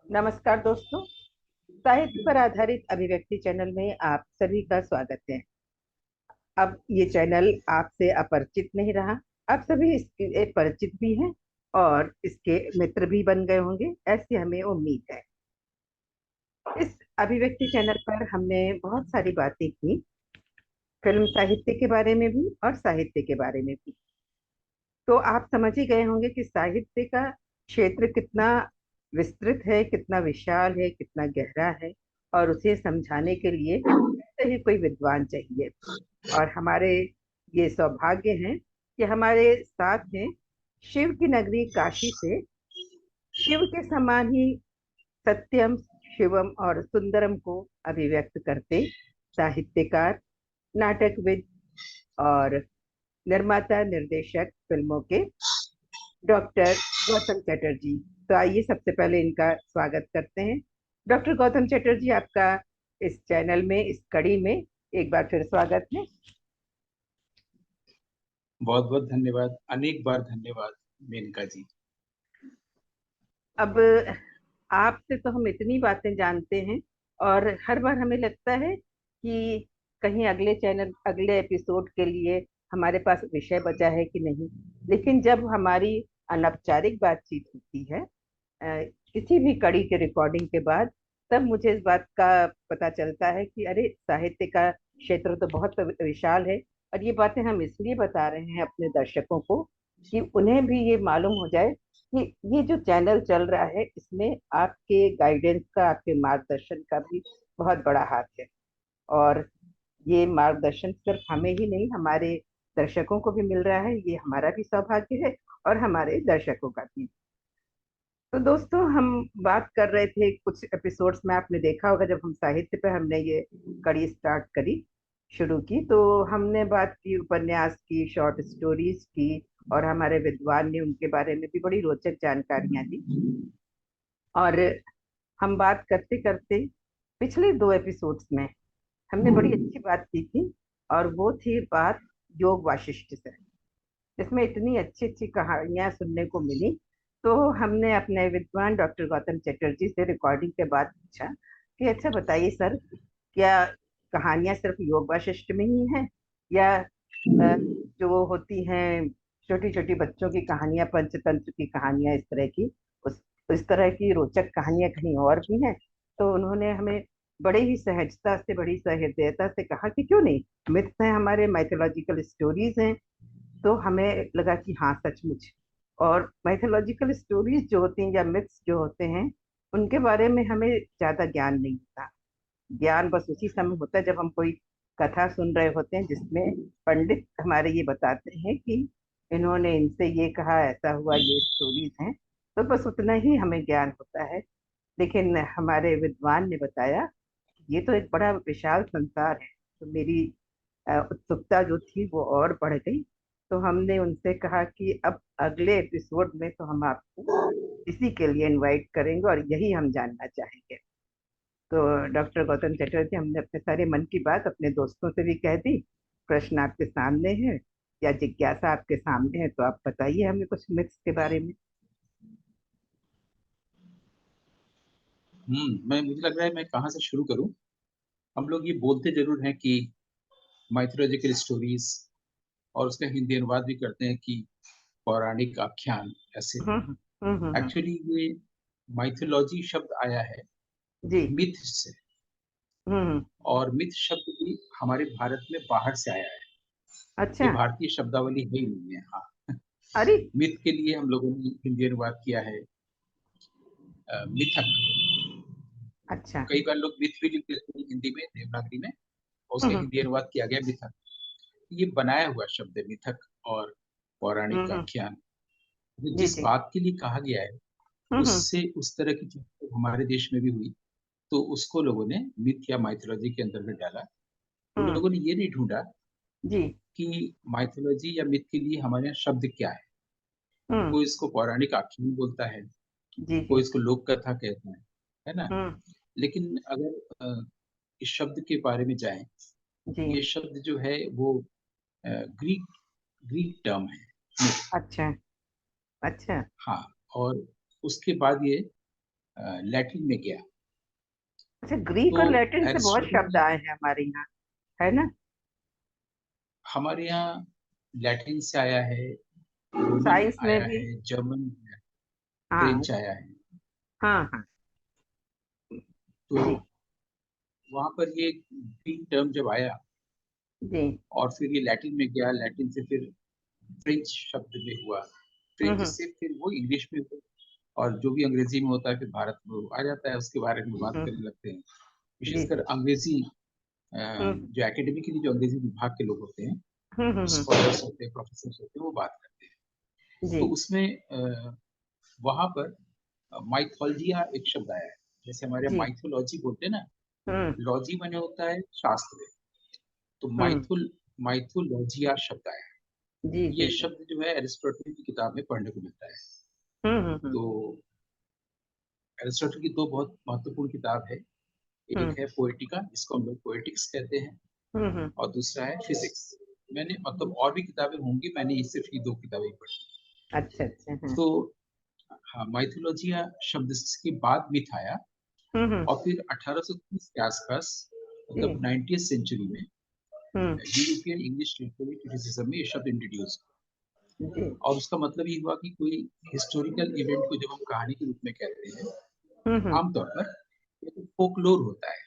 नमस्कार दोस्तों। साहित्य पर आधारित अभिव्यक्ति चैनल में आप सभी का स्वागत है। अब ये चैनल आपसे अपरिचित नहीं रहा। आप सभी इसके परिचित भी हैं और इसके मित्र भी बन गए होंगे, ऐसी हमें उम्मीद है। इस अभिव्यक्ति चैनल पर हमने बहुत सारी बातें की, फिल्म साहित्य के बारे में भी और साहित्य के बारे में भी। तो आप समझ ही गए होंगे कि साहित्य का क्षेत्र कितना विस्तृत है, कितना विशाल है, कितना गहरा है, और उसे समझाने के लिए ऐसे ही कोई विद्वान चाहिए। और हमारे ये सौभाग्य है कि हमारे साथ हैं शिव की नगरी काशी से शिव के समान ही सत्यम, शिवम और सुंदरम को अभिव्यक्त करते साहित्यकार, नाटकविद और निर्माता निर्देशक फिल्मों के डॉक्टर गौतम चटर्जी। तो आइए सबसे पहले इनका स्वागत करते हैं। डॉक्टर गौतम चटर्जी, आपका इस चैनल में, इस कड़ी में एक बार फिर स्वागत है। बहुत बहुत धन्यवाद, अनेक बार धन्यवाद मेनका जी। अब आपसे तो हम इतनी बातें जानते हैं और हर बार हमें लगता है कि कहीं अगले चैनल, अगले एपिसोड के लिए हमारे पास विषय बचा है कि नहीं। लेकिन जब हमारी अनौपचारिक बातचीत होती है किसी भी कड़ी के रिकॉर्डिंग के बाद, तब मुझे इस बात का पता चलता है कि अरे, साहित्य का क्षेत्र तो बहुत विशाल है। और ये बातें हम इसलिए बता रहे हैं अपने दर्शकों को कि उन्हें भी ये मालूम हो जाए कि ये जो चैनल चल रहा है, इसमें आपके गाइडेंस का, आपके मार्गदर्शन का भी बहुत बड़ा हाथ है। और ये मार्गदर्शन सिर्फ हमें ही नहीं, हमारे दर्शकों को भी मिल रहा है। ये हमारा भी सौभाग्य है और हमारे दर्शकों का भी। तो दोस्तों, हम बात कर रहे थे कुछ एपिसोड्स में, आपने देखा होगा जब हम साहित्य पे हमने ये कड़ी स्टार्ट करी, शुरू की, तो हमने बात की उपन्यास की, शॉर्ट स्टोरीज की, और हमारे विद्वान ने उनके बारे में भी बड़ी रोचक जानकारियां दी। और हम बात करते करते पिछले दो एपिसोड्स में हमने बड़ी अच्छी बात की थी, और वो थी बात योग वाशिष्ठ से, जिसमें इतनी अच्छी अच्छी कहानियां सुनने को मिली। तो हमने अपने विद्वान डॉक्टर गौतम चटर्जी से रिकॉर्डिंग के बाद पूछा कि अच्छा बताइए सर, क्या कहानियां सिर्फ योग वाशिष्ठ में ही हैं, या जो होती हैं छोटी छोटी बच्चों की कहानियां, पंचतंत्र की कहानियां, इस तरह की, उस इस तरह की रोचक कहानियां कहीं और भी हैं। तो उन्होंने हमें बड़े ही सहजता से, बड़ी सहृदयता से कहा कि क्यों नहीं, मिथ्स हैं हमारे, माइथोलॉजिकल स्टोरीज हैं। तो हमें लगा कि हाँ, सचमुच। और माइथोलॉजिकल स्टोरीज जो होती हैं या मिथ्स जो होते हैं, उनके बारे में हमें ज्यादा ज्ञान नहीं होता। ज्ञान बस उसी समय होता है जब हम कोई कथा सुन रहे होते हैं जिसमें पंडित हमारे ये बताते हैं कि इन्होंने इनसे ये कहा, ऐसा हुआ, ये स्टोरीज हैं। तो बस उतना ही हमें ज्ञान होता है। लेकिन हमारे विद्वान ने बताया कि ये तो एक बड़ा विशाल संसार है। तो मेरी उत्सुकता जो थी वो और बढ़ गई। तो हमने उनसे कहा कि अब अगले एपिसोड में तो हम आपको इसी के लिए इनवाइट करेंगे और यही हम जानना चाहेंगे। तो डॉक्टर गौतम चटर्जी, हमने अपने सारे मन की बात अपने दोस्तों से भी कह दी। प्रश्न आपके सामने है या जिज्ञासा आपके सामने है, तो आप बताइए हमें कुछ मिथ्स के बारे में। मैं मुझे लग रहा है मैं कहाँ से शुरू करूं। हम लोग ये बोलते जरूर हैं कि माइथोलॉजिकल स्टोरीज, और उसका हिंदी अनुवाद भी करते हैं कि पौराणिक आख्यान, ऐसे। हम्म हम्म। एक्चुअली ये माइथोलॉजी शब्द आया है जी। मिथ से, हम्म। और मिथ शब्द भी हमारे भारत में बाहर से आया है। ये अच्छा। भारतीय शब्दावली है ही नहीं है। हाँ, अरे। मिथ के लिए हम लोगों ने हिंदी अनुवाद किया है मिथक। अच्छा। कई बार लोग मिथ भी लिख देते हैं हिंदी में, देवनागरी में, और उसका हम्म हिंदी अनुवाद किया गया मिथक। ये बनाया हुआ शब्द है मिथक और पौराणिक हम्म। आख्यान। तो जी जिस जी। बात के लिए कहा गया है, हम्म उससे उस तरह की चीज हमारे देश में भी हुई, तो उसको लोगों ने मिथ या माइथोलॉजी के अंदर में डाला। उन हम्म। लोगों ने ये नहीं ढूंढा जी। कि माइथोलॉजी या मिथ के लिए हमारे यहाँ शब्द क्या है। हम्म। कोई इसको पौराणिक आख्यान बोलता है, जी कोई जी। इसको लोक कथा कहता है ना। हम्म। लेकिन अगर इस शब्द के बारे में जाएं, जी। ये शब्द जो है वो ग्रीक ग्रीक टर्म है myth। अच्छा। अच्छा। हाँ, और उसके बाद ये लैटिन में गया। अच्छा, ग्रीक तो और लैटिन से बहुत एरिस्टोटल शब्द आए हैं हमारे यहाँ, है ना? हमारे यहाँ लैटिन से आया है, रोमन साइंस में आया भी। है, जर्मन, हाँ। फ्रेंच आया है। हाँ हाँ। तो जी। वहां पर ये ग्रीक टर्म जब आया जी। और फिर ये लैटिन में गया, लैटिन से फिर फ्रेंच शब्द में हुआ, फ्रेंच हम्म से फिर वो इंग्लिश में हुआ, और जो भी अंग्रेजी में होता है फिर भारत में वो आ जाता है, उसके बारे में बात हम्म। करने लगते हैं। जी विशेषकर जी। अंग्रेजी, हम्म जो एकेडमिकली जो अंग्रेजी विभाग के लोग होते हैं, हम्म। स्कॉलर्स होते हैं, प्रोफेसर होते हैं, वो बात करते हैं। जी तो उसमें वहां पर माइथोलॉजिया एक शब्द आया है। जैसे हमारे जी। माइथोलॉजी बोलते हैं ना, हम्म लॉजी माने होता है शास्त्र, तो हम्म। माइथोलॉजिया शब्द आया है। जी ये जी जी। शब्द जो है एरिस्टोटल की किताब में पढ़ने को मिलता है। हम्म। तो एरिस्टोटल की दो बहुत महत्वपूर्ण किताब है। हम्म एक है पोएटिका, जिसको हम लोग पोएटिक्स कहते हैं, हम्म। और दूसरा है फिजिक्स। मैंने मतलब और भी किताबें होंगी, मैंने ये सिर्फ ये दो किताबें पढ़ी। अच्छा अच्छा। हाँ। तो हाँ, माइथोलॉजिया शब्द के बाद मिथ आया, हम्म। और फिर 1830 के आसपास, जी। मतलब 19th सेंचुरी में हम्म। यूरोपियन इंग्लिश लिटरेरी क्रिटिसिज्म में ये शब्द इंट्रोड्यूस, जी। और उसका मतलब ये हुआ कि कोई हिस्टोरिकल इवेंट को जब हम कहानी के रूप में कहते हैं, हम्म। आमतौर पर एक फोकलोर होता है।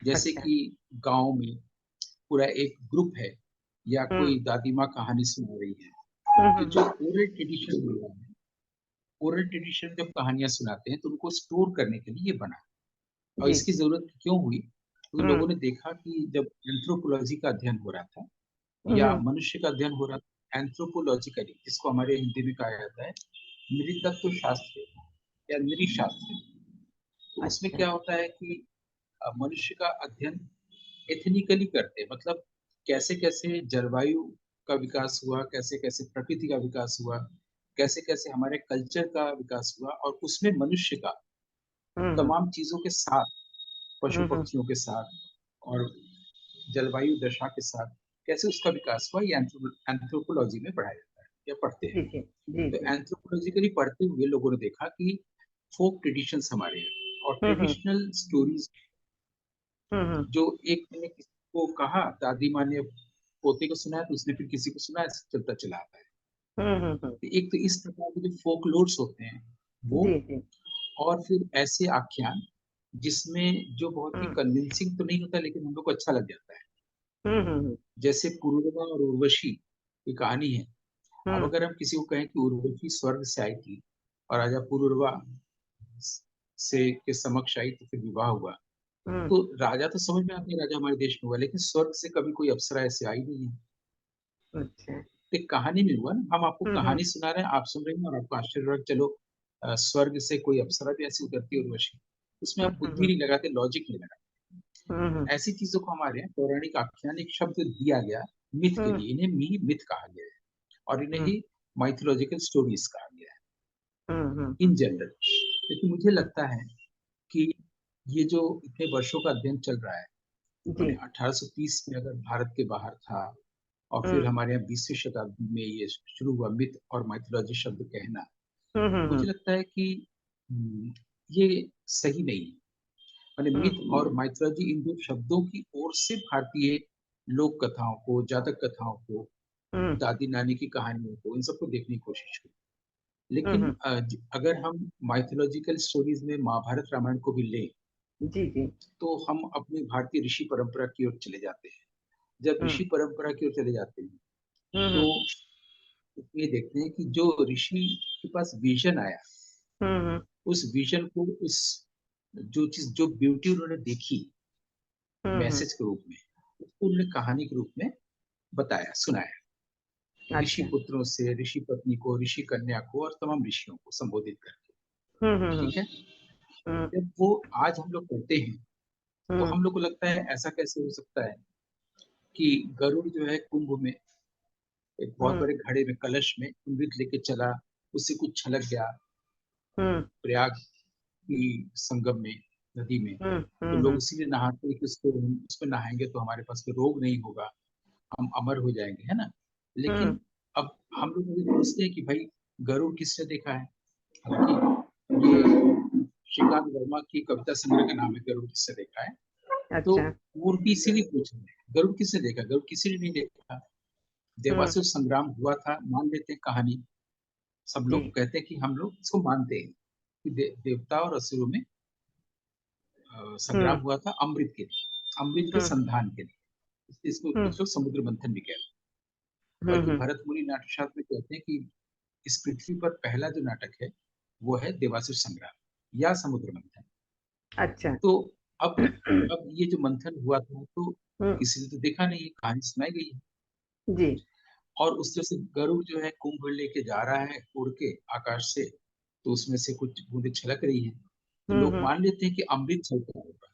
जैसे अच्छा। कि गांव में पूरा एक ग्रुप है, या हम्म कोई दादी माँ कहानी सुना रही है, तो हम्म। जो ओरल ट्रेडिशन हुआ है, ओरल ट्रेडिशन जब कहानियां सुनाते हैं तो उनको स्टोर करने के लिए ये बना। और जी इसकी जी। जरूरत क्यों हुई? क्योंकि हम्म लोगों ने देखा कि जब एंथ्रोपोलॉजी का अध्ययन हो रहा था, या हम्म। मनुष्य का अध्ययन हो रहा था एंथ्रोपोलॉजिकली, जिसको हमारे हिंदी में कहा जाता है नृतत्व शास्त्र या नृशास्त्र, तो उसमें अच्छा। क्या होता है कि मनुष्य का अध्ययन एथनिकली करते हैं, मतलब कैसे कैसे जलवायु का विकास हुआ, कैसे कैसे प्रकृति का विकास हुआ, कैसे कैसे हमारे कल्चर का विकास हुआ, और उसमें मनुष्य का हम्म तमाम चीजों के साथ, पशु हम्म। पक्षियों के साथ और जलवायु दशा के साथ कैसे उसका विकास हुआ, ये एंथ्रोपोलॉजी में पढ़ाया जाता है या पढ़ते हैं। जी जी जी तो जी। एंथ्रोपोलॉजिकली पढ़ते हुए लोगों ने देखा कि फोक ट्रेडिशंस हमारे हैं और हम्म ट्रेडिशनल स्टोरीज, हम्म। जो एक ने किसी को कहा, दादी माँ ने पोते को सुनाया, तो उसने फिर किसी को सुनाया, चलता चला आता है। हम्म। तो एक तो इस प्रकार के जो फोकलोर्स होते हैं वो, जी जी। और फिर ऐसे आख्यान जिसमें जो बहुत ही हम्म कन्विंसिंग तो नहीं होता, लेकिन हम लोग को अच्छा लग जाता है। हम्म। जैसे पुरुरवा और उर्वशी की कहानी है। अब हम्म अगर हम किसी को कहें कि उर्वशी स्वर्ग से आई थी और राजा पुरुरवा से के समक्ष आई, तो फिर विवाह हुआ, हम्म। तो राजा तो समझ में आता है राजा हमारे देश में हुआ, लेकिन स्वर्ग से कभी कोई अप्सरा ऐसे आई नहीं है। अच्छा। तो एक कहानी में हुआ ना, हम आपको हम्म। कहानी सुना रहे हैं, आप सुन रहे हैं, और आपको आश्चर्य हो रहा है, चलो स्वर्ग से कोई अप्सरा भी ऐसी उतरती है उर्वशी। उसमें आप बुद्धि हम्म नहीं लगाते, लॉजिक नहीं लगाते। हम्म। ऐसी चीजों को हमारे यहाँ पौराणिक आख्यान एक शब्द दिया गया मिथ के हम्म लिए, इन्हें मी मिथ कहा गया है, और इन्हें हम्म ही माइथोलॉजिकल स्टोरीज कहा गया है इन हम्म। जनरल। लेकिन मुझे लगता है कि ये जो इतने वर्षों का अध्ययन चल रहा है, जी। मैंने 1830 में अगर भारत के बाहर था, और फिर हम्म हमारे यहाँ 20वीं शताब्दी में ये शुरू हुआ मिथ और माइथोलॉजी शब्द कहना, तो हम्म। मुझे लगता है कि ये सही नहीं है। माने मिथ हम्म और माइथोलॉजी, इन दो शब्दों की ओर से भारतीय लोक कथाओं को, जातक कथाओं को, हम्म दादी नानी की कहानियों को, इन सबको देखने की कोशिश करें। लेकिन हम्म। अगर हम माइथोलॉजिकल स्टोरीज में महाभारत रामायण को भी लें, जी जी। तो हम अपनी भारतीय ऋषि परंपरा की ओर चले जाते हैं। जब हम्म ऋषि परंपरा की ओर चले जाते हैं, तो हम्म ये देखते हैं कि जो ऋषि के पास विजन आया, हम्म उस विजन को, उस जो चीज, जो ब्यूटी उन्होंने देखी हम्म। मैसेज के रूप में, उसको उन्होंने कहानी के रूप में बताया, सुनाया, ऋषि अच्छा। पुत्रों से, ऋषि पत्नी को, ऋषि कन्या को, और तमाम ऋषियों को संबोधित करके। हम्म। ठीक है। हम्म जब वो आज हम लोग करते हैं, तो हम्म हम लोग को लगता है ऐसा कैसे हो सकता है कि गरुड़ जो है कुंभ में एक बहुत हम्म बड़े घड़े में, कलश में अमृत लेके चला, उससे कुछ छलक गया हम्म प्रयाग की संगम में, नदी में, तो लोग हम्म। इसीलिए नहाते हैं कि उसको, उसमें नहाएंगे तो हमारे पास कोई रोग नहीं होगा, हम अमर हो जाएंगे, है ना। हम्म लेकिन अब हम लोग ये पूछते हैं कि भाई गरुड़ किसने देखा है? हालांकि ये श्रीकांत वर्मा की कविता संग्रह का नाम है गरुड़ किसने देखा है। तो अच्छा। वो इसीलिए पूछ रहे हैं गरुड़ किसने देखा, गरुड़ किसी ने नहीं देखा। हम्म। देवासुर संग्राम हुआ था, मान लेते हैं कहानी, सब लोग जी। कहते हैं कि हम लोग इसको मानते हैं कि देवता और असुरों में संग्राम हम्म। हुआ था अमृत के लिए, अमृत के हम्म। संधान के लिए। इसको हम्म। कुछ लोग समुद्र मंथन भी कहते हैं, हम्म। बल्कि भरत मुनि नाट्यशास्त्र में कहते हैं कि इस पृथ्वी पर पहला जो नाटक है वो है देवासुर संग्राम या समुद्र मंथन। अच्छा। तो अब अब ये जो मंथन हुआ था तो हम्म। किसी ने तो देखा नहीं है, कहानी सुनाई गई है। जी। और उस तरह से गरुड़ जो है कुंभ लेके जा रहा है उड़ के आकाश से, तो उसमें से कुछ बूंदें छलक रही हैं, तो लोग हम्म। मान लेते हैं कि अमृत छलक रहा होगा।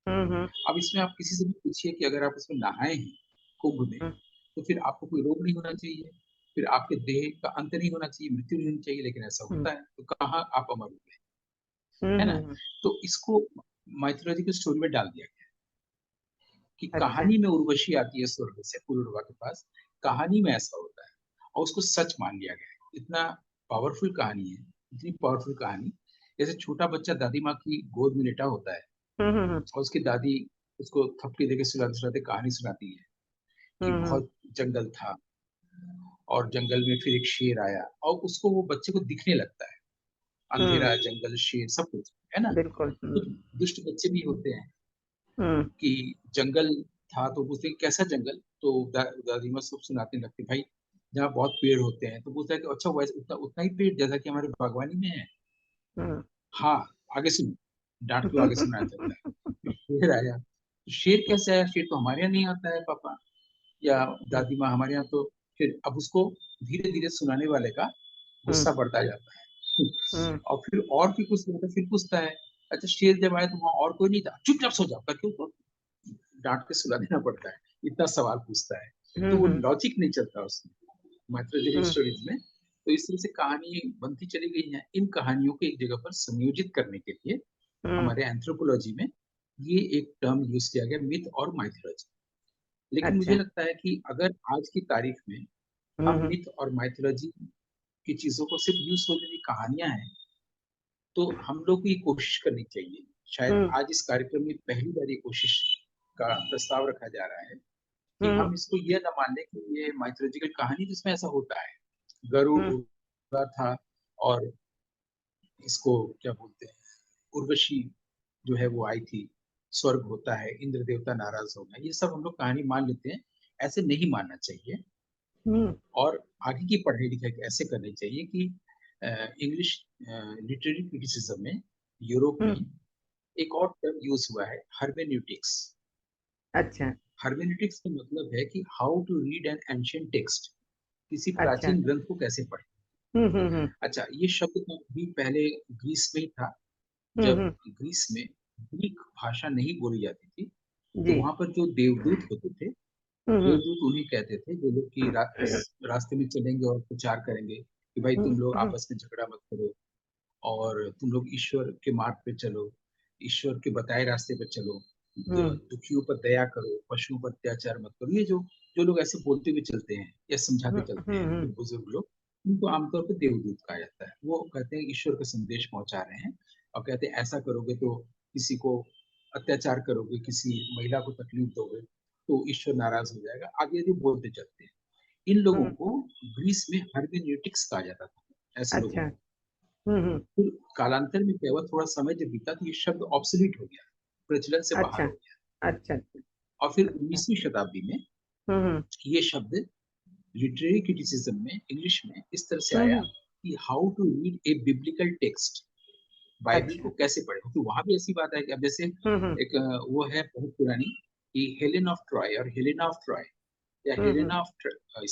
हम्म। अब इसमें आप किसी से भी पूछिए कि अगर आप उसमें नहाए हैं कुंभ में, हम्म। तो फिर आपको कोई रोग नहीं होना चाहिए, फिर आपके देह का अंत नहीं होना चाहिए, मृत्यु नहीं होनी चाहिए, लेकिन ऐसा हम्म। होता है, तो कहाँ आप अमर हो गए, है ना। हम्म। तो इसको माइथोलॉजिकल स्टोरी में डाल दिया गया कि अच्छा। कहानी में उर्वशी आती है स्वर्ग से पुरुरवा के पास, कहानी में ऐसा होता है, और उसको सच मान लिया गया है। इतना पावरफुल कहानी है, इतनी पावरफुल कहानी। जैसे छोटा बच्चा दादी माँ की गोद में लेटा होता है हम्म। और उसकी दादी उसको थपकी देके सुलाते सुलाते कहानी सुनाती है कि हम्म। बहुत जंगल था और जंगल में फिर एक शेर आया, और उसको वो बच्चे को दिखने लगता है हम्म। अंधेरा जंगल शेर सब कुछ, है ना। बिल्कुल। कुछ दुष्ट बच्चे भी होते हैं हम्म। कि जंगल था, तो पूछते हैं कैसा जंगल, तो दादी माँ सब सुनाने लगती भाई जहाँ बहुत पेड़ होते हैं, तो पूछता है कि अच्छा वैसे उतना उतना ही पेड़ जैसा कि हमारे बागवानी में है। हम्म। हाँ, आगे सुनो, डांट के आगे सुनाया चलता है। फिर शेर आया, तो शेर कैसे आया, शेर तो हमारे यहाँ नहीं आता है पापा या दादी माँ, हमारे यहाँ तो। फिर अब उसको धीरे धीरे सुनाने वाले का हम्म। गुस्सा बढ़ता जाता है हम्म। और फिर और भी कुछ होता है, फिर पूछता है अच्छा शेर जब आया तो वहां और कोई नहीं था, चुपचाप सो जाओ करके उसको डांट के सुला देना पड़ता है, इतना सवाल पूछता है। तो वो हम्म। लॉजिक नहीं चलता उसमें माइथोलॉजिकल हम्म। स्टोरीज में। तो इस तरह से कहानी बनती चली गई है, इन कहानियों को एक जगह पर संयोजित करने के लिए हम्म। हमारे एंथ्रोपोलॉजी में ये एक टर्म यूज किया गया, मिथ और माइथोलॉजी। लेकिन मुझे अच्छा। लगता है कि अगर आज की तारीख में हम हम्म। मिथ और माइथोलॉजी की चीजों को सिर्फ यूज होने की कहानियां हैं, तो हम लोग को ये कोशिश करनी चाहिए। शायद हम्म। आज इस कार्यक्रम में पहली बार ये कोशिश का प्रस्ताव रखा जा रहा है कि हम्म। हम इसको ये ना मान लें कि ये माइथोलॉजिकल कहानी जिसमें ऐसा होता है, गरुड़ हम्म। उड़ा था और इसको क्या बोलते हैं, उर्वशी जो है वो आई थी, स्वर्ग होता है, इंद्र देवता नाराज हो गए, ये सब हम लोग कहानी मान लेते हैं। ऐसे नहीं मानना चाहिए। हम्म। और आगे की पढ़ाई लिखाई ऐसे करनी चाहिए कि इंग्लिश लिटरेरी क्रिटिसिज्म में यूरोप में हम्म। एक और टर्म यूज हुआ है, हर्मेन्यूटिक्स। अच्छा। हर्मेन्यूटिक्स का मतलब है कि how to read an ancient text, किसी अच्छा। प्राचीन ग्रंथ को कैसे पढ़ें। हम्म। अच्छा, ये शब्द तो भी पहले ग्रीस में ही था। जब हम्म। ग्रीस में ग्रीक भाषा नहीं बोली जाती थी, तो जी। वहां पर जो देवदूत होते थे, हम्म। देवदूत उन्हें कहते थे जो लोग कि रास्ते में चलेंगे और प्रचार करेंगे कि भाई तुम लोग हम्म। आपस में झगड़ा मत करो और तुम लोग ईश्वर के मार्ग पे चलो, ईश्वर के बताए रास्ते पे चलो, हम्म। दुखियों पर दया करो, पशुओं पर अत्याचार मत करो। ये जो जो लोग ऐसे बोलते हुए चलते हैं या समझाते चलते हैं, जो हम्म। बुजुर्ग लोग, उनको आमतौर पर देवदूत कहा जाता है। वो कहते हैं ईश्वर का संदेश पहुंचा रहे हैं और कहते हैं ऐसा करोगे तो, किसी को अत्याचार करोगे, किसी महिला को तकलीफ दोगे तो ईश्वर नाराज हो जाएगा, आगे आगे बोलते चलते हैं। इन लोगों हम्म। को ग्रीस में हर्मेन्यूटिक्स कहा जाता था, ऐसे लोगों अच्छा। को। हम्म। फिर कालांतर में क्या हुआ, थोड़ा समय जब बीता तो ये शब्द ऑब्सोलीट हो गया, प्रचलन से बाहर अच्छा। हो गया। अच्छा। अच्छा। और फिर अच्छा। 19वीं शताब्दी में हम्म। ये शब्द लिटरेरी क्रिटिसिज्म में इंग्लिश में इस तरह से आया हम्म। कि how to read a biblical text, Bible को अच्छा। कैसे पढ़े। तो वहां भी ऐसी बात है कि अब जैसे हम्म। एक वो है बहुत पुरानी कि हेलेन ऑफ ट्रॉय और हेलेना ऑफ ट्रॉय या हम्म। हेलेना ऑफ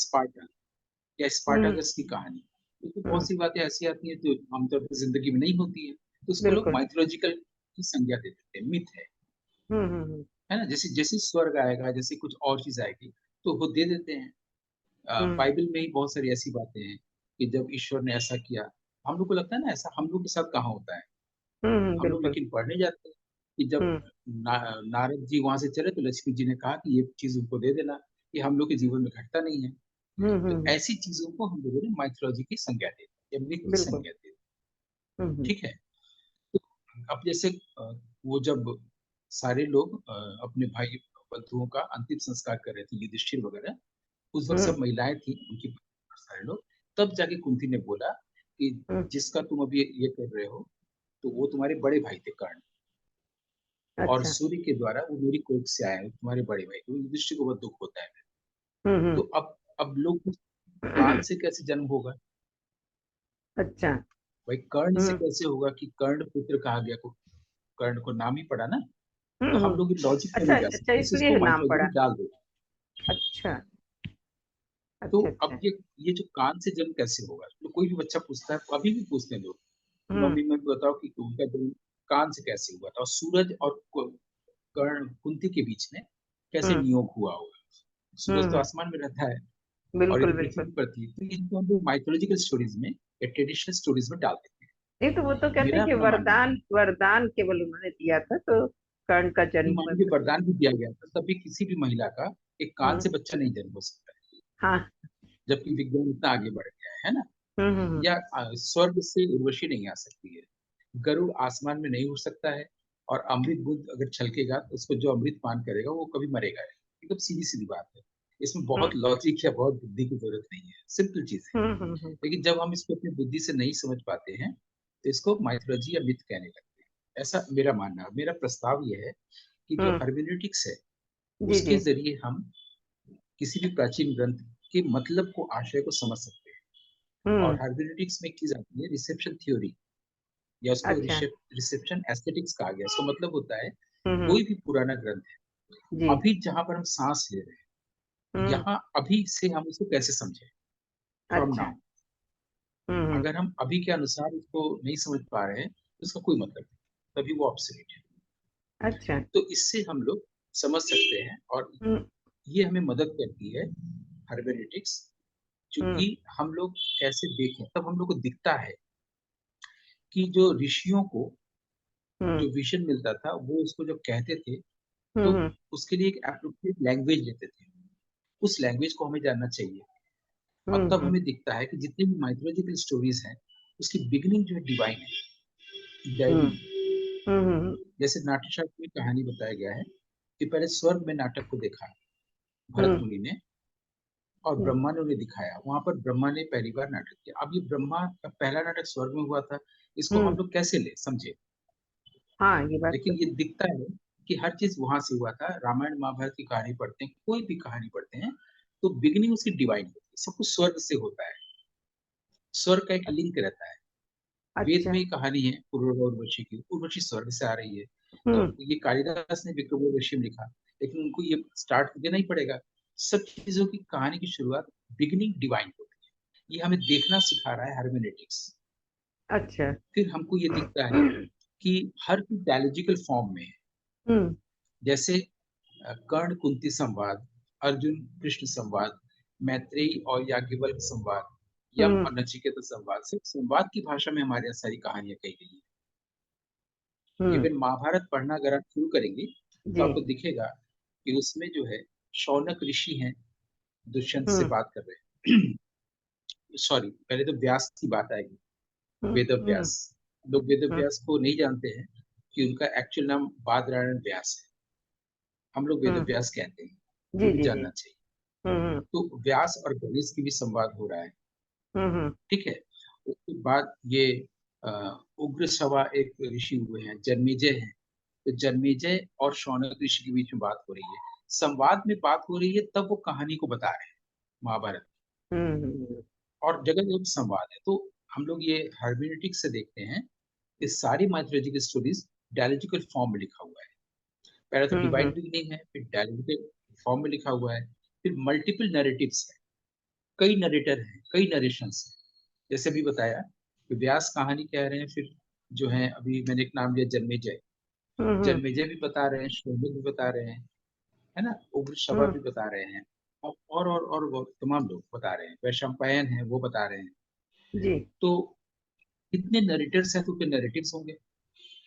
स्पार्टा या हम्म। स्पार्टागस की कहानी। तो हम्म। बहुत सी बातें ऐसी आती हैं जो आमतौर पर जिंदगी में नहीं होती है, तो उसको लोग बिल्कुल। माइथोलॉजिकल की संज्ञा दे देते हैं, मिथ हम्म। है ना। जैसे जैसे स्वर्ग आएगा, जैसे कुछ और चीज आएगी तो वो दे देते हैं। हम्म। बाइबल में ही बहुत सारी ऐसी बातें हैं कि जब ईश्वर ने ऐसा किया, हम लोग को लगता है ना ऐसा हम लोग के साथ कहाँ होता है। हम लोग बिल्कुल। लेकिन पढ़ने जाते हैं कि जब हम्म। नारद जी वहां से चले तो लक्ष्मी जी ने कहा कि ये चीज उनको दे देना, ये हम लोग के जीवन में घटता नहीं है। तो हम्म। ऐसी चीजों को हम लोगों ने माइथोलॉजी की संज्ञा दे दी या मिथ की बिल्कुल। संज्ञा दे दी। हम्म। ठीक है। अब जैसे वो जब सारे लोग अपने भाई बंधुओं का अंतिम संस्कार कर रहे थे, युधिष्ठिर वगैरह, उस वक्त सब हम्म। महिलाएं थी, उनकी सारे लोग, तब जाके कुंती ने बोला कि हम्म। जिसका तुम अभी ये कर रहे हो, तो वो तुम्हारे बड़े भाई थे कर्ण, और अच्छा। सूर्य के द्वारा वो मेरी कोख से आए हैं, तुम्हारे बड़े भाई, तो युधिष्ठिर को बहुत दुख होता है। तो हम्म। अब लोग कान से कैसे जन्म होगा, अच्छा। भाई कर्ण से हम्म। कैसे होगा कि कर्ण पुत्र कहा गया, को कर्ण को नाम ही पड़ा ना। तो हम हम्म। लोग लॉजिक में अच्छा नहीं जा अच्छा, सकते, इसको इसलिए नाम माइथोलॉजी पड़ा। में डाल दो। अच्छा तो अच्छा। अब अच्छा। ये जो कान से जन्म कैसे होगा, तो कोई भी बच्चा पूछता है, अभी भी पूछते हैं लोग कि हम्म। मम्मी मैं बताओ कि उनका जन्म कान से कैसे हुआ था, और सूरज और कर्ण कुंती के बीच में कैसे हम्म। नियोग हुआ होगा। सूरज तो हम्म। आसमान में रहता है और ये बिल्कुल तो बिल्कुल। पृथ्वी पर थी, तो इनको हम लोग माइथोलॉजिकल स्टोरीज में या ट्रेडिशनल स्टोरीज में डाल देते हैं। नहीं तो वो तो कहते मेरा हैं कि अपना मानना है, वरदान वरदान केवल उन्होंने दिया था, तो कर्ण का नहीं जन्म हुआ मान लीजिए तो। वरदान भी दिया गया था, तभी किसी भी महिला का एक कान हम्म। से बच्चा नहीं जन्म हो सकता है, हाँ। जबकि विज्ञान इतना आगे बढ़ गया है ना। हम्म। या स्वर्ग से उर्वशी नहीं आ सकती है, गरुड़ आसमान में नहीं उड़ सकता है, और अमृत बुद्ध अगर छलकेगा तो उसको जो अमृत पान करेगा वो कभी मरेगा नहीं। एकदम सीधी सीधी बात है, इसमें हम्म। बहुत लॉजिक या बहुत बुद्धि की जरूरत नहीं है, सिंपल चीज है। हम्म। लेकिन जब हम इसको अपनी बुद्धि से नहीं समझ पाते हैं, तो इसको माइथोलॉजी या मिथ कहने लगते हैं। ऐसा मेरा मानना है, मेरा प्रस्ताव यह है कि जो हम्म। हर्मेनेटिक्स है, जी उसके जी। जरिए हम किसी भी प्राचीन ग्रंथ के मतलब को, आशय को समझ सकते हैं। और हम्म। हर्मेनेटिक्स में की जाती है रिसेप्शन थ्योरी, या उसको अच्छा। रिसेप्शन एस्थेटिक्स कहा गया। इसका मतलब होता है हम्म। कोई भी पुराना ग्रंथ है, जी। अभी जहां पर हम सांस ले रहे हैं, हम्म। यहाँ अभी से हम उसको कैसे समझें, फ्रॉम अच्छा। नाउ। हम्म। अगर हम अभी के अनुसार उसको नहीं समझ पा रहे हैं, तो उसका कोई मतलब नहीं, तभी वो ऑब्सोलीट है। अच्छा। तो इससे हम लोग समझ सकते हैं, और हम्म। ये हमें मदद करती है हर्मेनेटिक्स, हम्म। क्योंकि हम लोग कैसे देखें, तब हम लोग को दिखता है कि जो ऋषियों को हम्म। जो विजन मिलता था, वो उसको जब कहते थे, तो हम्म। उसके लिए एक एप्रोप्रिएट लैंग्वेज लेते थे, उस लैंग्वेज को हमें जानना चाहिए। और तब हम्म। हमें दिखता है कि जितनी भी माइथोलॉजिकल स्टोरीज हैं, उसकी बिगिनिंग जो है डिवाइन है, दैवी हम्म। है। हम्म। जैसे नाट्यशास्त्र में कहानी बताया गया है कि पहले स्वर्ग में नाटक को देखा भरत हम्म। मुनि ने, और हम्म। ब्रह्मा ने उन्हें दिखाया, वहां पर ब्रह्मा ने पहली बार नाटक किया। अब ये ब्रह्मा का पहला नाटक स्वर्ग में हुआ था, इसको हम हम्म। लोग कैसे ले समझे। हाँ, ये बात तो लेकिन ये है। दिखता है कि हर चीज वहां से हुआ था। रामायण महाभारत की कहानी पढ़ते हैं, कोई भी कहानी पढ़ते हैं, तो बिगिनिंग उसकी डिवाइन होती है, सब कुछ स्वर्ग से होता है, स्वर्ग का एक लिंक रहता है। वेद अच्छा। में ही कहानी है पुरूरवा उर्वशी की, उर्वशी स्वर्ग से आ रही है। तो हम्म। ये कालिदास ने विक्रम उर्वशी में लिखा, लेकिन उनको ये स्टार्ट देना ही पड़ेगा। सब चीजों की कहानी की शुरुआत बिगिनिंग डिवाइन होती है, ये हमें देखना सिखा रहा है हर्मेनेटिक्स। अच्छा। फिर हमको ये दिखता है कि हर चीज डायलॉजिकल फॉर्म में है। हम्म। जैसे कर्ण कुंती संवाद, अर्जुन कृष्ण संवाद, मैत्रेयी और याज्ञवल्क्य संवाद, यम हम्म। और नचिकेता संवाद, सिर्फ संवाद की भाषा में हमारे यहाँ सारी कहानियां कही गई है। हम्म। इवन महाभारत पढ़ना अगर आप शुरू करेंगे, तो जी। आपको दिखेगा कि उसमें जो है शौनक ऋषि हैं, दुष्यंत से हम्म। बात कर रहे हैं। सॉरी, पहले तो व्यास की बात आएगी, हम्म। वेद हम्म। व्यास। लोग वेद हम्म। व्यास को नहीं जानते हैं कि उनका एक्चुअल नाम बादरायण व्यास है, हम लोग वेद हम्म। व्यास कहते हैं, वो जी भी जी जी। जानना चाहिए। हम्म। तो व्यास और गणेश की भी संवाद हो रहा है, हम्म। ठीक है। उसके बाद ये अ, उग्र सवा एक ऋषि हुए हैं, जन्मेजय हैं, तो जन्मेजय और शौनक ऋषि के बीच में बात हो रही है, संवाद में बात हो रही है, तब वो कहानी को बता रहे हैं महाभारत। हम्म। और जगह जगह संवाद है, तो हम लोग ये हर्मेनेटिक्स से देखते हैं कि सारी माइथोलॉजिकल स्टोरीज डायलॉजिकल फॉर्म में लिखा हुआ है। पहले तो हम्म। डिवाइन बिगिनिंग है, फिर डायलॉजिकल फॉर्म में लिखा हुआ है, फिर मल्टीपल नैरेटिव्स है, कई नरेटर हैं, कई नरेशंस हैं। जैसे अभी बताया कि व्यास कहानी कह रहे हैं, फिर जो है अभी मैंने एक नाम लिया जन्मेजय, हम्म। जन्मेजय भी बता रहे हैं, शोभित भी बता रहे हैं, है ना, उग्र शवा हम्म। भी बता रहे हैं, और वो तमाम लोग बता रहे हैं, वैशंपायन है वो बता रहे हैं। जी। तो कितने नरेटर्स हैं, तो फिर नरेटिव्स होंगे,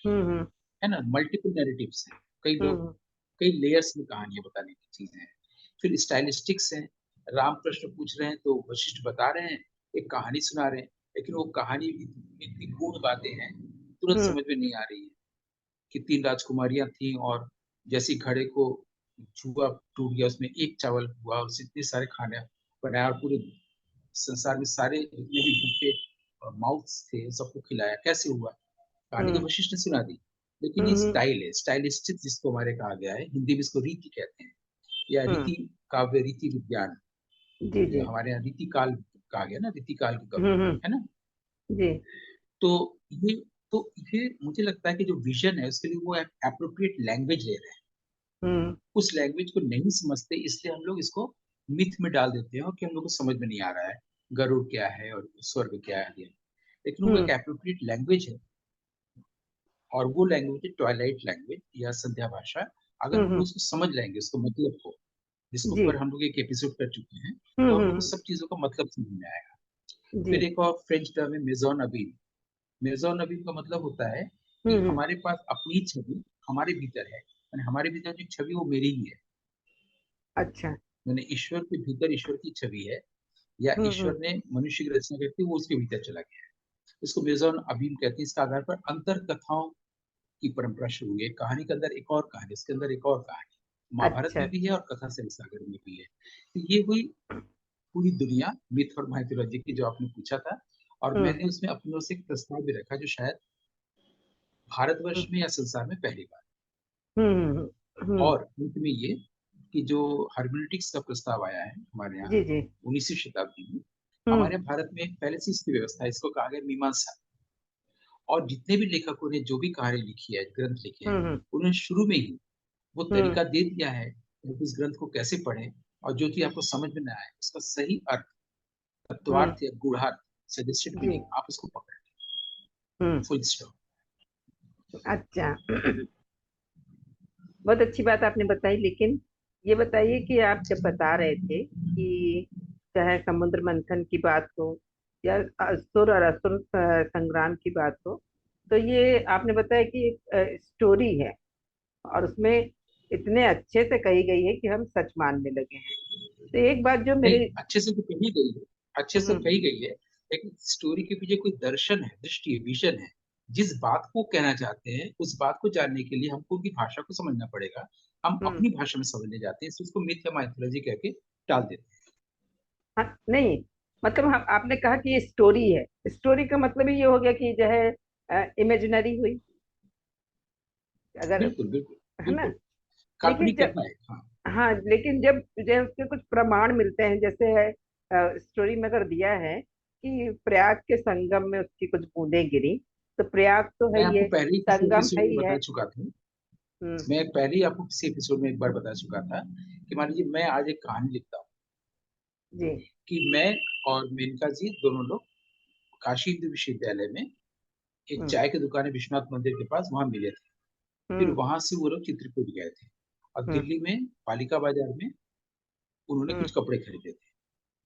हम्म। है ना, मल्टीपल नरेटिव्स हैं, कई लोग, हम्म। कई लेयर्स में कहानियां बताने की चीजें हैं। फिर स्टाइलिस्टिक्स हैं, राम प्रश्न पूछ रहे हैं तो वशिष्ठ बता रहे हैं, एक कहानी सुना रहे हैं, लेकिन वो कहानी इतनी गूढ़ बातें हैं, तुरंत हम्म। समझ में नहीं आ रही है। कि 3 राजकुमारियां थीं और जैसे घड़े को जुआ टूट गया, उसमें एक चावल हुआ, उससे इतने सारे खाने बनाया और पूरे संसार में सारे जितने भी भूखे माउथ्स थे सबको खिलाया। कैसे हुआ? कहानी तो हम्म वशिष्ठ ने सुना दी, लेकिन ये हम्म स्टाइल है, स्टाइलिस्टिक जिसको हमारे कहा गया है, हिंदी में इसको रीति कहते हैं, या हम्म। रीति काव्य, रीति विज्ञान। जी ये जी। हमारे यहाँ रीति काल कहा गया ना, रीति काल की कवि, हम्म। है ना? जी। तो ये तो ये मुझे लगता है कि जो विजन है उसके लिए वो एप्रोप्रिएट लैंग्वेज ले रहे हैं। हम्म उस लैंग्वेज को नहीं समझते, इसलिए हम लोग इसको मिथ में डाल देते हैं और कि हम लोग को समझ में नहीं आ रहा है गरुड़ क्या है और स्वर्ग क्या है। लेकिन वो एक हम्म एप्रोप्रिएट लैंग्वेज है, और वो लैंग्वेज है ट्वाइलाइट लैंग्वेज या संध्या भाषा। अगर हम लोग हम्म। उसको समझ लेंगे, उसको मतलब को, जिसके जी। ऊपर हम लोग एक एपिसोड कर चुके हैं, तो हम लोग को हम्म। सब चीजों का मतलब समझ में आएगा। जी। फिर एक और फ्रेंच टर्म है मेजॉन अबीन। मेजॉन अबीन का मतलब होता है कि हम्म। हमारे पास अपनी छवि हमारे भीतर है, यानी हमारे भीतर जो छवि वो मेरी ही है। अच्छा। मैंने ईश्वर के भीतर ईश्वर की छवि है, या हम्म। ईश्वर ने मनुष्य की रचना करके वो उसके भीतर चला गया है। इसको मेजॉन अबीन कहते हैं। इसके आधार पर अंतर कथाओं की परंपरा शुरू हुई है। कहानी के अंदर एक और कहानी, इसके अंदर एक और कहानी, महाभारत अच्छा। में भी है और कथा से सागर में भी है। तो ये हुई पूरी दुनिया मिथ और माइथोलॉजी की, जो आपने पूछा था। और हम्म मैंने उसमें अपनी ओर से एक प्रस्ताव भी रखा, जो शायद भारतवर्ष हम्म में या संसार में पहली बार। हम्म। और अंत में ये कि जो हर्मेनेटिक्स का प्रस्ताव आया है हमारे यहाँ जी जी। 19वीं शताब्दी में, हम्म हमारे भारत में पहले से इसकी व्यवस्था है, इसको कहा गया मीमांसा। और जितने भी लेखकों ने जो भी कहानी लिखी है, ग्रंथ लिखे हैं, हम्म उन्होंने शुरू में ही वो हम्म तरीका दे दिया है कि आप इस ग्रंथ को कैसे पढ़ें, और जो चीज आपको समझ में ना आए उसका सही अर्थ, हम्म। तत्वार्थ या गूढ़ार्थ, सजेस्टेड जी। मीनिंग, आप उसको पकड़ें। हम्म। Full stop. अच्छा। बहुत अच्छी बात आपने बताई, लेकिन ये बताइए कि आप जब बता रहे थे कि चाहे समुद्र मंथन की बात हो या असुर और असुर संग्राम की बात हो, तो ये आपने बताया कि एक स्टोरी है और उसमें इतने अच्छे से कही गई है कि हम सच मानने लगे हैं। तो एक बात जो नहीं, मेरे। अच्छे से तो कही गई है, अच्छे से तो हम्म कही गई है, लेकिन स्टोरी के पीछे कोई दर्शन है, दृष्टि है, विजन है। जिस बात को कहना चाहते हैं उस बात को जानने के लिए हमको उनकी भाषा को समझना पड़ेगा। हम हम्म। अपनी भाषा में समझने जाते हैं, इसलिए उसको मिथ या माइथोलॉजी कह के टाल देते हाँ, नहीं, मतलब हम आपने कहा कि ये स्टोरी है, स्टोरी का मतलब ये हो गया कि जो है इमेजिनरी हुई, हैं। अगर, बिल्कुल बिल्कुल है ना। बिल्कुल। लेकिन काल्पनिक जब, कथा है, हाँ। हाँ लेकिन जब जो उसके कुछ प्रमाण मिलते हैं, जैसे स्टोरी में अगर दिया है कि प्रयाग के संगम में उसकी कुछ बूंदें गिरी, तो प्रयाग तो है मैं ही आपको है, पहले ही किसी संगम एपिसोड है में ही है। बता चुका था। हम्म मैं पहले ही आपको किसी एपिसोड में एक बार बता चुका था कि मान लीजिए मैं आज एक कहानी लिखता हूँ जी। कि मैं और मेनका जी दोनों लोग काशी हिंदू विश्वविद्यालय में एक हम्म चाय की दुकान है विश्वनाथ मंदिर के पास, वहां मिले थे। फिर हम्म वहां से वो लोग चित्रकूट गए थे, और हम्म दिल्ली में पालिका बाजार में उन्होंने हम्म कुछ कपड़े खरीदे थे।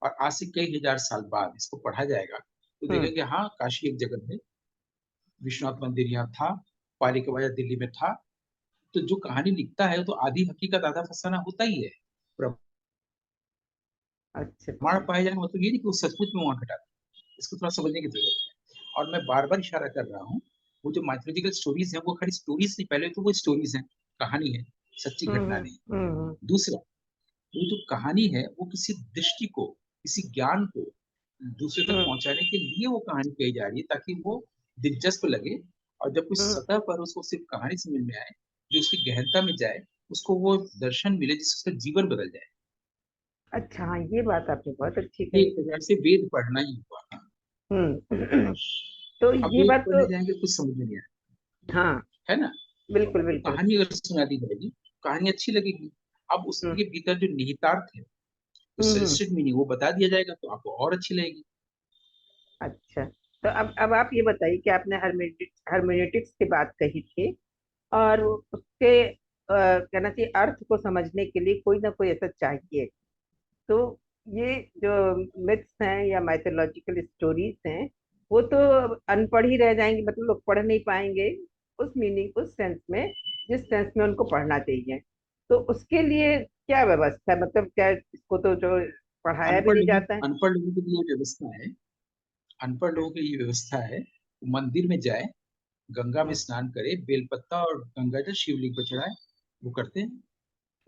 और आज से कई हजार साल बाद इसको पढ़ा जाएगा तो हम्म देखेंगे हाँ, काशी एक जगह है, विश्वनाथ मंदिर यहाँ था, पालिका बाजार दिल्ली में था। तो जो कहानी लिखता है तो आधी हकीकत आधा फसाना होता ही है। अच्छा प्रमाण अच्छा। पाए जाने का मतलब ये नहीं कि वो सचमुच में वहां घटा था। इसको थोड़ा समझने की जरूरत है। और मैं बार बार इशारा कर रहा हूँ, वो जो माइथोलॉजिकल स्टोरीज हैं वो खाली स्टोरीज नहीं, पहले तो वो स्टोरीज हैं, कहानी है, सच्ची घटना नहीं। हम्म। दूसरा, वो जो कहानी है वो किसी दृष्टि को, किसी ज्ञान को दूसरे तक हम्म पहुंचाने के लिए वो कहानी कही जा रही है, ताकि वो दिलचस्प लगे। और जब कुछ हम्म। सतह पर उसको सिर्फ कहानी समझ में आए, जो उसकी गहनता में जाए, उसको वो दर्शन मिले जिससे उसका जीवन बदल जाए। अच्छा, हाँ ये बात आपने बहुत अच्छी ये कही। एक प्रकार से वेद पढ़ना ही हुआ। हम्म। तो अब ये वेद बात तो, पढ़ने जाएंगे कुछ समझ में नहीं आए, हाँ है ना? बिल्कुल तो बिल्कुल। कहानी अगर सुना दी जाएगी, कहानी अच्छी लगेगी। अब हम्म उसके भीतर जो निहितार्थ है, जो हम्म। सजेस्टेड मीनिंग, वो बता दिया जाएगा तो आपको और अच्छी लगेगी। अच्छा, तो अब आप ये बताइए कि आपने हर्मेनेटिक्स की बात कही थी, और उसके कहना चाहिए अर्थ को समझने के लिए कोई ना कोई ऐसा चाहिए। तो ये जो मिथ्स हैं या माइथोलॉजिकल स्टोरीज हैं, वो तो अनपढ़ ही रह जाएंगे, मतलब लोग पढ़ नहीं पाएंगे उस मीनिंग, उस सेंस में जिस सेंस में उनको पढ़ना चाहिए। तो उसके लिए क्या व्यवस्था है, मतलब क्या इसको तो जो पढ़ाया भी नहीं जाता है। अनपढ़ लोगों के लिए व्यवस्था है। अनपढ़ लोगों के लिए व्यवस्था है, वो मंदिर में जाए गंगा में स्नान करे, बेलपत्ता और गंगा जल शिवलिंग पर चढ़ाए, वो करते हैं।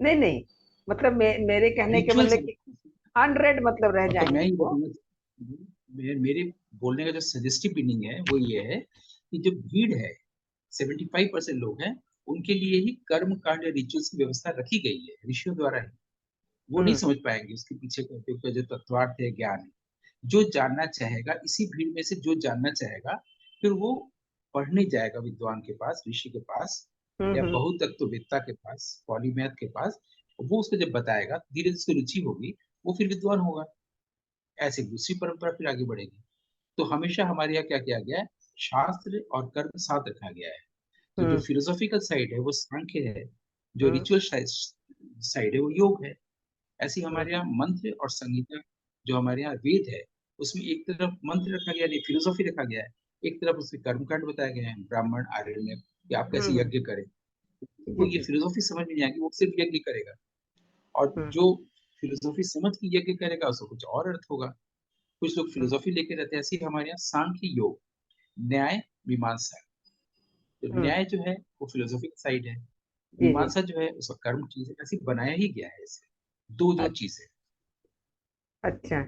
नहीं नहीं, मतलब मेरे कहने के रिचुअल्स, मतलब कि 100 मतलब रह मतलब मैं जाएंगे ये वो। बताना, मेरे बोलने का जो सजेस्टिव मीनिंग है वो ये है कि जो भीड़ है, 75% लोग हैं, उनके लिए ही कर्म कांड या रिचुअल्स की व्यवस्था रखी गई है ऋषियों द्वारा ही। वो नहीं हम्म समझ पाएंगे उसके पीछे का जो तत्वार्थ है, ज्ञान है। जो जानना चाहेगा, इसी भीड़ में से जो जानना चाहेगा, फिर वो पढ़ने जाएगा विद्वान के पास, ऋषि के पास, या हम्म बहुतत्ववेत्ता के पास, पॉलीमैथ के पास। वो उसको जब बताएगा, धीरे धीरे उसको रुचि होगी, वो फिर विद्वान होगा। ऐसे दूसरी परंपरा फिर आगे बढ़ेगी। तो हमेशा हमारे यहाँ क्या किया गया है, शास्त्र और कर्म साथ रखा गया है। तो जो हम्म फिलोसॉफिकल साइड है वो सांख्य है, जो हम्म रिचुअल साइड है वो योग है। ऐसे ही हम्म हमारे यहाँ मंत्र और संगीता, जो हमारे यहाँ वेद है, उसमें एक तरफ मंत्र रखा गया है, फिलोसॉफी रखा गया है, एक तरफ उसमें कर्मकांड बताया गया है, ब्राह्मण आरण्य, कि आप कैसे हम्म, यज्ञ करें। जी तो ये जी। फिलोसॉफी समझ में नहीं आएगी, वो सिर्फ यज्ञ करेगा। और हम्म जो फिलोसॉफी समझ के यज्ञ करेगा उसको कुछ और अर्थ होगा। कुछ लोग हम्म फिलोसॉफी लेके रहते हैं। ऐसे ही हमारे यहाँ सांख्य, योग, न्याय, मीमांसा। तो हम्म, न्याय जो है वो फिलोसॉफी की साइड है, जी जी। मीमांसा जो है उसका कर्म चीज है। ऐसे बनाया ही गया है इसे, दो दो अ- चीज है। अच्छा,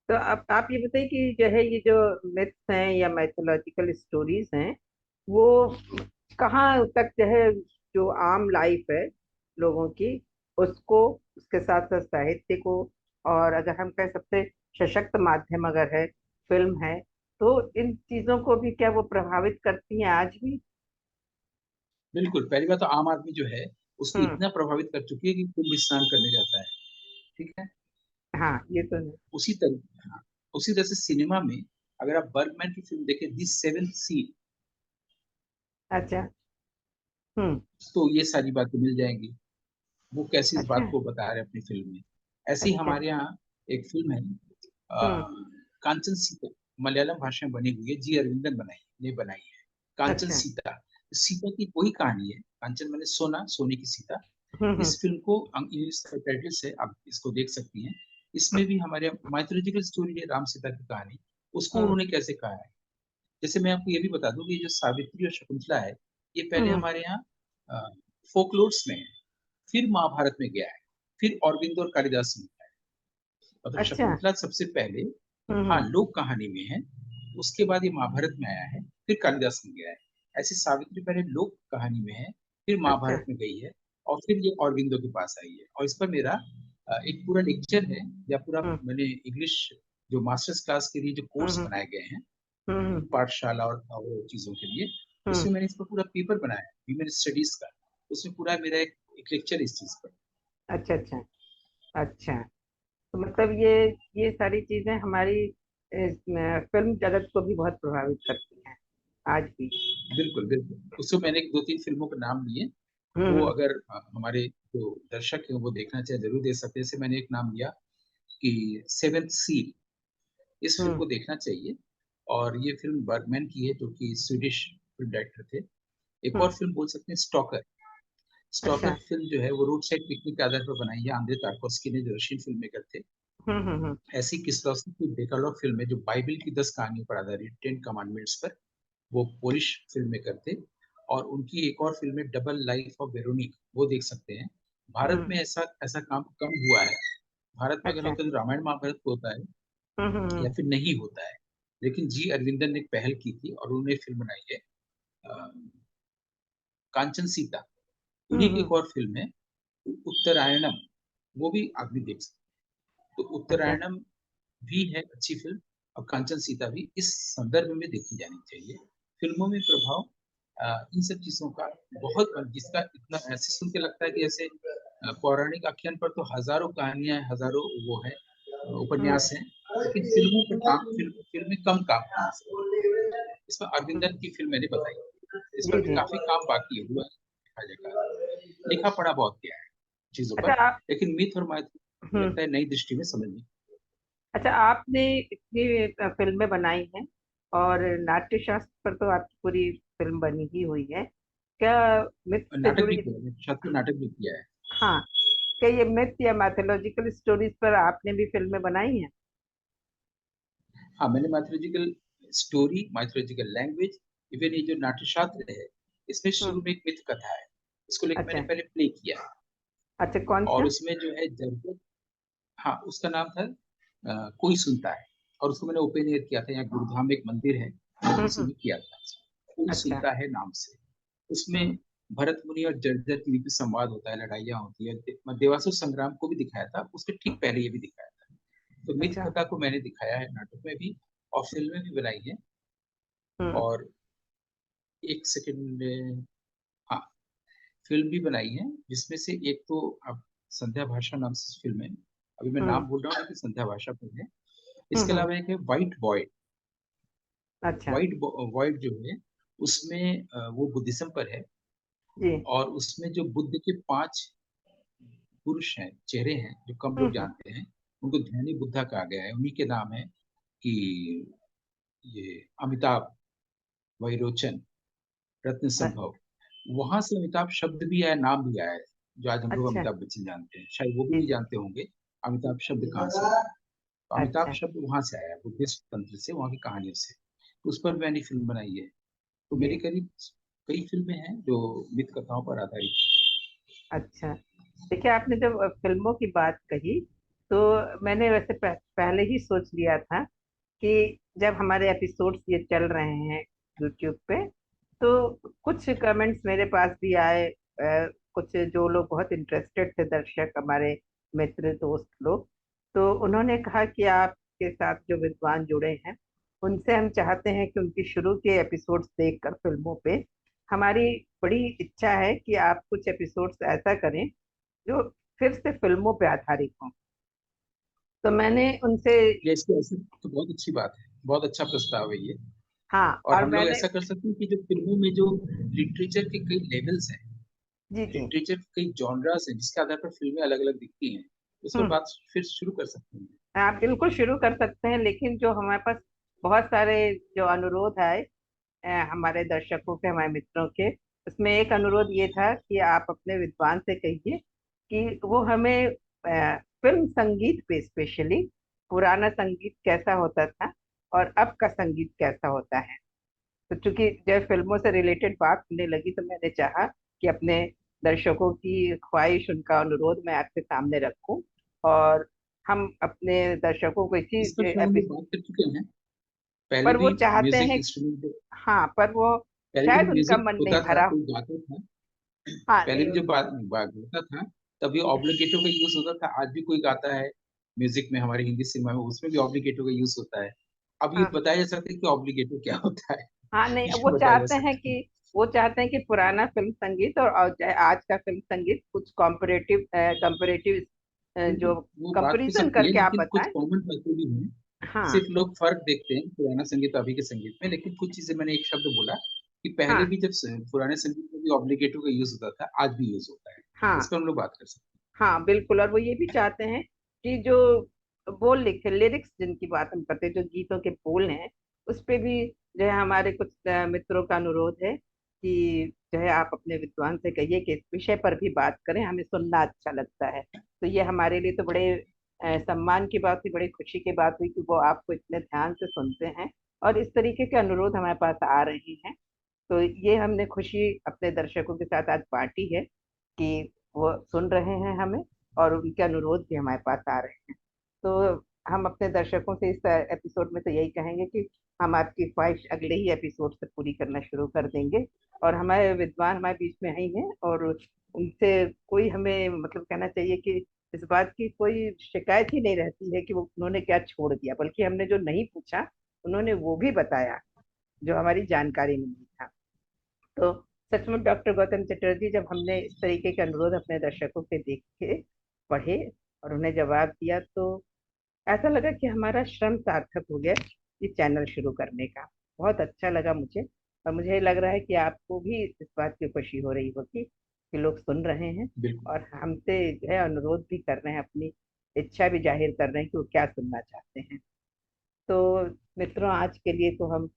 तो अब आप ये बताइए कि जो है ये जो मिथ्स हैं या मैथोलॉजिकल स्टोरीज हैं, वो कहाँ तक जो है, जो आम लाइफ है लोगों की, उसको, उसके साथ साथ साहित्य को, और अगर हम कहें सबसे सशक्त माध्यम अगर है फिल्म है, तो इन चीजों को भी क्या वो प्रभावित करती हैं आज भी? बिल्कुल, पहली बात तो आम आदमी जो है उसको हम्म। इतना प्रभावित कर चुकी है कि कुंभ स्नान करने जाता है। ठीक है। हाँ, ये तो है। उसी तरह, हाँ, उसी तरह से सिनेमा में अगर आप बर्गमैन की फिल्म देखें, दी सेवेंथ सील, अच्छा। हम्म। तो ये सारी बातें मिल जाएंगी। वो कैसे इस अच्छा बात को बता रहे हैं अपनी फिल्म में। ऐसे ही अच्छा। हमारे यहाँ एक फिल्म है, हम्म। कांचन सीता, मलयालम भाषा में बनी हुई है, जी अरविंदन ने बनाई है। कांचन अच्छा। सीता, सीता की वही कहानी है। कांचन मैंने सोना, सोने की सीता। हम्म। इस फिल्म को इंग्लिश टाइटल से आप इसको देख सकती हैं। इसमें भी हमारे माइथोलॉजिकल स्टोरी है, राम सीता की कहानी, उसको हम्म उन्होंने कैसे कहा है। जैसे मैं आपको ये भी बता दूं कि जो सावित्री और शकुंतला है, ये पहले हम्म, हमारे यहाँ फोकलोर्स में है, फिर महाभारत में गया है, फिर अरविंद और कालिदास में गया है। मतलब अच्छा। शकुंतला सबसे पहले, हाँ, हम्म। लोक कहानी में है, उसके बाद ये महाभारत में आया है, फिर कालिदास में गया है। ऐसे सावित्री पहले लोक कहानी में है, फिर अच्छा। महाभारत में गई है, और फिर ये औरबिंदो के पास आई है। और इस पर मेरा एक पूरा लेक्चर है, या पूरा हम्म मैंने इंग्लिश जो मास्टर्स क्लास के लिए जो कोर्स हम्म बनाए गए हैं, हम्म पाठशाला और वो चीजों के लिए, हम्म, उसमें मैंने इस पर पूरा पेपर बनाया है, ह्यूमन स्टडीज का। उसमें पूरा मेरा एक लेक्चर इस चीज पर। अच्छा अच्छा। अच्छा, तो मतलब ये सारी चीजें हमारी फिल्म जगत को भी बहुत प्रभावित करती हैं आज भी। बिल्कुल बिल्कुल, उसमें मैंने दो तीन फिल्मों के नाम लिए। वो हम्म अगर हमारे जो दर्शक हैं वो देखना चाहे जरूर देख सकते हैं। जैसे मैंने एक नाम लिया कि सेवेंथ सील, इस फिल्म हम्म। को देखना चाहिए। और ये फिल्म बर्गमैन की है, जो कि स्वीडिश फिल्म डायरेक्टर थे। एक और हम्म, फिल्म बोल सकते हैं, स्टॉकर। स्टॉकर अच्छा। फिल्म जो है वो रोड साइड पिकनिक के आधार पर बनाई है, आंद्रे तार्कोस्की ने, जो रशियन फिल्म मेकर थे। हम्म। ऐसी किस्लोस्की की डेकालॉग फिल्म है, जो बाइबल की 10 कहानियों पर आधारित, 10 कमांडमेंट्स पर। वो पोलिश फिल्म मेकर थे। और उनकी एक और फिल्म है, डबल लाइफ ऑफ वेरोनिक, वो देख सकते हैं। भारत हम्म, में ऐसा ऐसा काम कम हुआ है। भारत में अगर अच्छा। होता है तो रामायण महाभारत को होता है, हम्म। या फिर नहीं होता है। लेकिन जी अरविंदन ने एक पहल की थी और उन्होंने फिल्म बनाई है, अ, कांचन सीता। उन्हीं की हम्म, एक और फिल्म है, उत्तरायणम, वो भी आदमी देख सकते हैं। तो अच्छा। उत्तरायणम भी है अच्छी फिल्म, और कांचन सीता भी इस संदर्भ में देखी जानी चाहिए। फिल्मों में प्रभाव इन सब चीजों का बहुत, जिसका इतना ऐसे सुन के लगता है कि ऐसे पौराणिक आख्यान पर तो हजारों कहानियां हैं, हजारों वो है, हम्म, उपन्यास हैं, लेकिन फिल्मों पर काम, फिल्में कम काम की हैं। इसमें अरविंदन की फिल्म मैंने बताई, इस पर जी भी जी। काफी काम बाकी हुआ है, देखा जाएगा। लिखा पढ़ा बहुत गया है चीजों अच्छा पर, आप। लेकिन मिथ और माइथ हम्म। लगता है नई दृष्टि में समझनी। अच्छा, आपने इतनी फिल्में बनाई हैं, और नाट्य शास्त्र पर तो आपकी पूरी फिल्म बनी ही हुई है, क्या मिथ और से नाटक भी जुड़ी? किया है, शास्त्रीय नाटक भी किया है। हाँ, क्या ये मिथ या मैथोलॉजिकल स्टोरीज पर आपने भी फिल्में बनाई हैं? हाँ, मैंने mythological story, mythological language, even ये जो नाट्यशास्त्र है, इसमें हम्म। शुरू में एक मिथ कथा है, इसको लेकर मैंने अच्छा। पहले प्ले किया। अच्छा, कौन और सा? उसमें जो है जरूरत, हाँ उसका नाम था कोई सुनता है। और उसको मैंने ओपन एयर किया था, यहाँ गुरुधाम में एक मंदिर है, उसी हम्म। में किया था। कोई अच्छा। सुनता है नाम से। हम्म। उसमें भरत मुनि और जर्जर के बीच में संवाद होता है, लड़ाइयाँ होती है। देवासुर संग्राम को भी दिखाया था, उसके ठीक पहले ये भी दिखाया था। तो मिथ अच्छा। कथा को मैंने दिखाया है नाटक में भी, और फिल्में भी बनाई है। हम्म। और एक सेकंड में, हाँ, फिल्म भी बनाई है, जिसमें से एक तो अब संध्या भाषा नाम से फिल्म है। अभी मैं हम्म। नाम बोल रहा हूँ, लेकिन संध्या भाषा पर है। इसके हम्म। अलावा एक है व्हाइट बॉय। अच्छा। व्हाइट व्हाइट जो है, उसमें वो बुद्धिज्म पर है। जी। और उसमें जो बुद्ध के 5 पुरुष हैं, चेहरे हैं, जो कम लोग हम्म। जानते हैं, उनको ध्यानी बुद्धा कहा गया है। उन्हीं के नाम है कि ये अमिताभ, वैरोचन, रत्न अ- संभव। वहां से अमिताभ शब्द भी आया, नाम भी आया है, जो आज हम लोग अच्छा। अमिताभ बच्चन जानते हैं। शायद वो भी जी नहीं जी। जानते होंगे अमिताभ शब्द कहाँ से आया। तो अमिताभ अच्छा। शब्द वहां से आया है, बुद्धिस्ट तंत्र से, वहां की कहानियों से। तो उस पर मैंने फिल्म बनाई है। तो मेरी जी। करीब कई फिल्में हैं जो मिथ कथाओं पर आधारित अच्छा, देखिए आपने जब फिल्मों की बात कही तो मैंने वैसे पहले ही सोच लिया था कि जब हमारे एपिसोड्स ये चल रहे हैं यूट्यूब पे, तो कुछ कमेंट्स मेरे पास भी आए। कुछ जो लोग बहुत इंटरेस्टेड थे, दर्शक, हमारे मित्र दोस्त लोग, तो उन्होंने कहा कि आपके साथ जो विद्वान जुड़े हैं उनसे हम चाहते हैं कि उनकी शुरू के एपिसोड्स देखकर फिल्मों पे, हमारी बड़ी इच्छा है कि आप कुछ एपिसोड्स ऐसा करें जो फिर से फिल्मों पे आधारित हों। तो मैंने उनसे, है। इसके ऐसे तो बहुत अच्छी बात है, बहुत अच्छा प्रस्ताव है ये। हाँ, और और हम लोग मैंने, ऐसा कर सकते हैं कि जो फिल्मों में जो लिटरेचर के कई लेवल्स हैं, जी जी, लिटरेचर के कई जॉनरास हैं, जिसके आधार पर फिल्में अलग अलग दिखती हैं, उस पर हम्म, बात फिर शुरू कर सकते हैं। आप बिल्कुल शुरू कर सकते हैं, लेकिन जो हमारे पास बहुत सारे जो अनुरोध आए हमारे दर्शकों के, हमारे मित्रों के, उसमें एक अनुरोध ये था कि आप अपने विद्वान से कहिए कि वो हमें फिल्म संगीत पे स्पेशली पुराना संगीत कैसा होता था और अब का संगीत कैसा होता है। तो चूंकि जब फिल्मों से रिलेटेड बात होने लगी तो मैंने चाहा कि अपने दर्शकों की ख्वाहिश, उनका अनुरोध मैं आपके सामने रखूं, और हम अपने दर्शकों को इसी इस पर शायद हम लोग बात कर चुके हैं पहले पर वो भी। चाहते म्यूजिक हैं, इंस्ट्रूमेंट, हाँ, पर वो पहले शायद जब उनका म्यूजिक मन नहीं होता था, भरा। कोई गाता था, हाँ पहले नहीं भी जब बात होता था, तभी ऑब्लिगेटो का यूज होता था। आज भी कोई गाता है म्यूजिक में, हमारी हिंदी सिनेमा में, उसमें भी ऑब्लिगेटो का यूज होता है। अब ये हाँ बताया जा सकता है कि ऑब्लिगेटो क्या होता है। हाँ नहीं, ये बताया जा सकता है। वो चाहते हैं कि पुराना फिल्म संगीत और चाहे आज का फिल्म संगीत कुछ कॉम्परेटिव कंपैरेटिव, जो वो बात हो कंपैरिजन सकती है, करके आप लेकिन कुछ बताएं। कॉमन बातें भी हैं। हाँ सिर्फ लोग फर्क देखते हैं पुराना संगीत और अभी के संगीत में। लेकिन कुछ चीजें, मैंने एक शब्द बोला कि पहले हाँ भी जब पुराने संगीत में भी ऑब्लिगेटो का यूज होता था, आज भी यूज होता है। इस हाँ पर हम लोग बात कर सकते हाँ बिल्कुल, और वो ये भी चाहते हैं कि जो बोल लिखे लिरिक्स जिनकी बात हम करते हैं, जो गीतों के बोल हैं, उस पे भी जो है हमारे कुछ मित्रों का अनुरोध है कि जो है आप अपने विद्वान से कहिए कि इस विषय पर भी बात करें, हमें सुनना अच्छा लगता है। तो ये हमारे लिए तो बड़े सम्मान की बात हुई, बड़ी खुशी की बात हुई कि वो आपको इतने ध्यान से सुनते हैं और इस तरीके के अनुरोध हमारे पास आ रहे हैं। तो ये हमने खुशी अपने दर्शकों के साथ आज बांटी है कि वो सुन रहे हैं हमें और उनके अनुरोध भी हमारे पास आ रहे हैं। तो हम अपने दर्शकों से इस एपिसोड में तो यही कहेंगे कि हम आपकी ख्वाहिश अगले ही एपिसोड से पूरी करना शुरू कर देंगे। और हमारे विद्वान हमारे बीच में ही हैं, और उनसे कोई हमें मतलब कहना चाहिए कि इस बात की कोई शिकायत ही नहीं रहती है कि वो उन्होंने क्या छोड़ दिया, बल्कि हमने जो नहीं पूछा उन्होंने वो भी बताया जो हमारी जानकारी में नहीं था। तो सचमुच डॉक्टर गौतम चटर्जी, जब हमने इस तरीके के अनुरोध अपने दर्शकों के देखे, पढ़े और उन्हें जवाब दिया, तो ऐसा लगा कि हमारा श्रम सार्थक हो गया ये चैनल शुरू करने का। बहुत अच्छा लगा मुझे, और मुझे लग रहा है कि आपको भी इस बात की खुशी हो रही होगी कि लोग सुन रहे हैं हैं। बिल्कुल। और हमसे जो है अनुरोध भी कर रहे हैं, अपनी इच्छा भी जाहिर कर रहे हैं कि वो क्या सुनना चाहते हैं। तो मित्रों, आज के लिए तो हम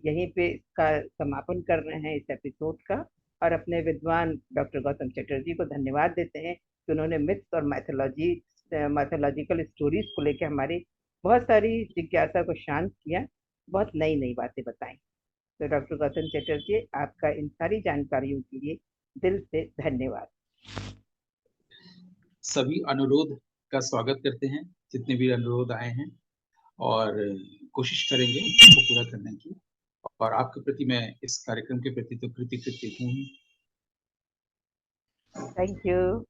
यहीं पे इसका समापन कर रहे हैं, इस एपिसोड का, और अपने विद्वान डॉक्टर गौतम चटर्जी को धन्यवाद देते हैं कि उन्होंने मिथ्स और मैथोलॉजिकल स्टोरीज को लेकर हमारी बहुत सारी जिज्ञासा को शांत किया, बहुत नई नई बातें बताई। तो डॉक्टर गौतम चटर्जी, आपका इन सारी जानकारियों के लिए दिल से धन्यवाद। सभी अनुरोध का स्वागत करते हैं, जितने भी अनुरोध आए हैं, और कोशिश करेंगे उसको पूरा करने की। और आपके प्रति मैं इस कार्यक्रम के प्रति तो कृतज्ञ हूँ ही। Thank you.